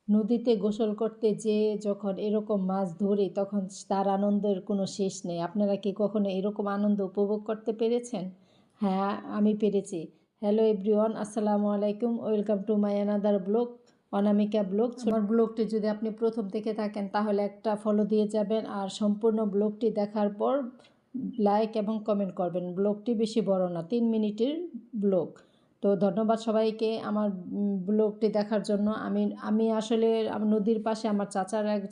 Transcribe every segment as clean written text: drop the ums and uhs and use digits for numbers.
নদীতে গোসল করতে যেয়ে যখন এরকম মাছ ধরি তখন তার আনন্দের কোনো শেষ নেই। আপনারা কি কখনো এরকম আনন্দ উপভোগ করতে পেরেছেন? হ্যাঁ, আমি পেরেছি। হ্যালো এভরিওয়ান, আসসালামু আলাইকুম। Welcome to my another blog, Anamika blog. আমার ব্লগটি যদি আপনি প্রথম থেকে থাকেন তাহলে একটা ফলো দিয়ে যাবেন, আর সম্পূর্ণ ব্লগটি দেখার পর লাইক এবং কমেন্ট করবেন। ব্লগটি বেশি বড় না, 3 মিনিটের ব্লগ। তো ধন্যবাদ সবাইকে আমার ব্লগটি দেখার জন্য। আমি আসলে নদীর পাশে আমার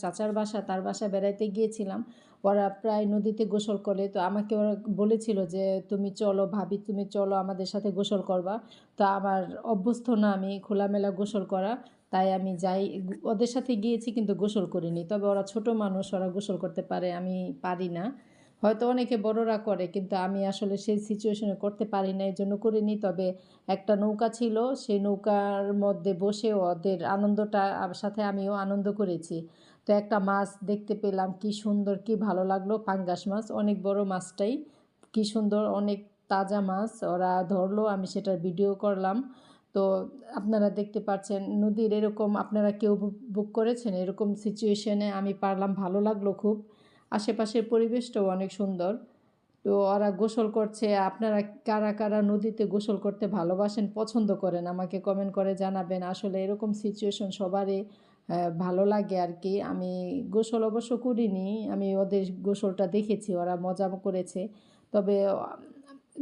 চাচার বাসা, তার বাসায় বেড়াইতে গিয়েছিলাম। ওরা প্রায় নদীতে গোসল করে, তো আমাকে ওরা বলেছিল যে তুমি চলো ভাবি, তুমি চলো আমাদের সাথে গোসল করবা। তো আমার অভ্যস্ত না আমি খোলামেলা গোসল করা, তাই আমি যাই, ওদের সাথে গিয়েছি কিন্তু গোসল করিনি। তবে ওরা ছোট মানুষ, ওরা গোসল করতে পারে, আমি পারি না। হয়তো অনেকে বড়রা করে, কিন্তু আমি আসলে সেই সিচুয়েশনে করতে পারি না, এই জন্য করিনি। তবে একটা নৌকা ছিল, সেই নৌকার মধ্যে বসে ওদের আনন্দটা সাথে আমিও আনন্দ করেছি। তো একটা মাছ দেখতে পেলাম, কি সুন্দর, কি ভালো লাগলো। পাঙ্গাস মাছ, অনেক বড় মাছটাই, কি সুন্দর, অনেক তাজা মাছ ওরা ধরলো, আমি সেটার ভিডিও করলাম। তো আপনারা দেখতে পাচ্ছেন নদীর এরকম, আপনারা কেউ বুক করেছেন এরকম সিচুয়েশনে? আমি পারলাম, ভালো লাগলো খুব। আশেপাশের পরিবেশটাও অনেক সুন্দর। তো ওরা গোসল করছে। আপনারা কারা কারা নদীতে গোসল করতে ভালোবাসেন, পছন্দ করেন, আমাকে কমেন্ট করে জানাবেন। আসলে এরকম সিচুয়েশন সবারই ভালো লাগে আর কি। আমি গোসল অবশ্য করিনি, আমি ওদের গোসলটা দেখেছি, ওরা মজা করেছে। তবে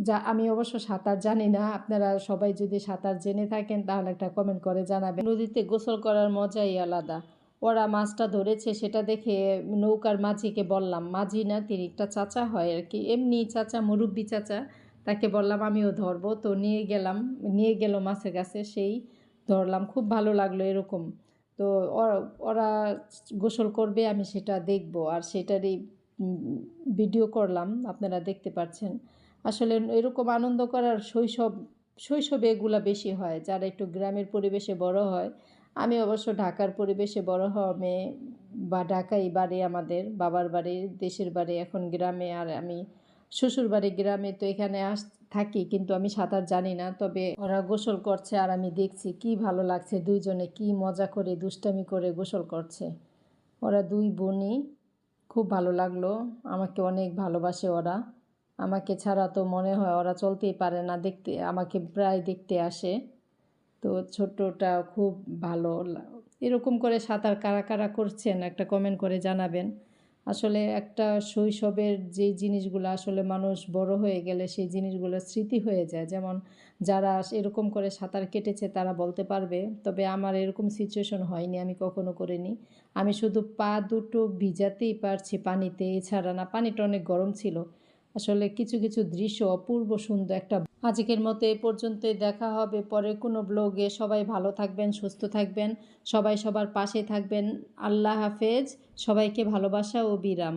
যা আমি অবশ্য সাঁতার জানি না। আপনারা সবাই যদি সাঁতার জেনে থাকেন তাহলে একটা কমেন্ট করে জানাবেন। নদীতে গোসল করার মজাই আলাদা। ওরা মাছটা ধরেছে সেটা দেখে নৌকার মাঝিকে বললাম, মাঝি না, তিনি একটা চাচা হয় আর কি, এমনি চাচা, মুরব্বি চাচা, তাকে বললাম আমিও ধরবো। তো নিয়ে গেল মাছের কাছে, সেই ধরলাম। খুব ভালো লাগলো এরকম। তো ওরা ওরা গোসল করবে, আমি সেটা দেখব, আর সেটারই ভিডিও করলাম, আপনারা দেখতে পাচ্ছেন। আসলে এরকম আনন্দ করার শৈশবে এগুলা বেশি হয়, যারা একটু গ্রামের পরিবেশে বড় হয়। আমি অবশ্য ঢাকার পরিবেশে বড় হওয়া মেয়ে, বা ঢাকাই বাড়ি, আমাদের বাবার বাড়ি, দেশের বাড়ি এখন গ্রামে, আর আমি শ্বশুর বাড়ি গ্রামে। তো এখানে থাকি, কিন্তু আমি সাঁতার জানি না। তবে ওরা গোসল করছে আর আমি দেখছি, কি ভালো লাগছে, দুইজনে কি মজা করে দুষ্টামি করে গোসল করছে। ওরা দুই বোনই, খুব ভালো লাগলো। আমাকে অনেক ভালোবাসে ওরা, আমাকে ছাড়া তো মনে হয় ওরা চলতেই পারে না। দেখতে আমাকে প্রায় দেখতে আসে। তো ছোট্টটা খুব ভালো। এরকম করে সাঁতার কারা কারা করছেন একটা কমেন্ট করে জানাবেন। আসলে একটা শৈশবের যে জিনিসগুলো আসলে মানুষ বড় হয়ে গেলে সেই জিনিসগুলো স্মৃতি হয়ে যায়। যেমন যারা এরকম করে সাঁতার কেটেছে তারা বলতে পারবে। তবে আমার এরকম সিচুয়েশন হয়নি, আমি কখনো করিনি। আমি শুধু পা দুটো ভিজাতেই পারছি পানিতে, এছাড়া না। পানিটা অনেক গরম ছিল। আসলে কিছু কিছু দৃশ্য অপূর্ব সুন্দর। একটা আজকের মতো এ পর্যন্তই, দেখা হবে পরের কোনো ব্লগে। সবাই ভালো থাকবেন, সুস্থ থাকবেন, সবাই সবার পাশে থাকবেন। আল্লাহ হাফেজ, সবাইকে ভালোবাসা ও বিরাম।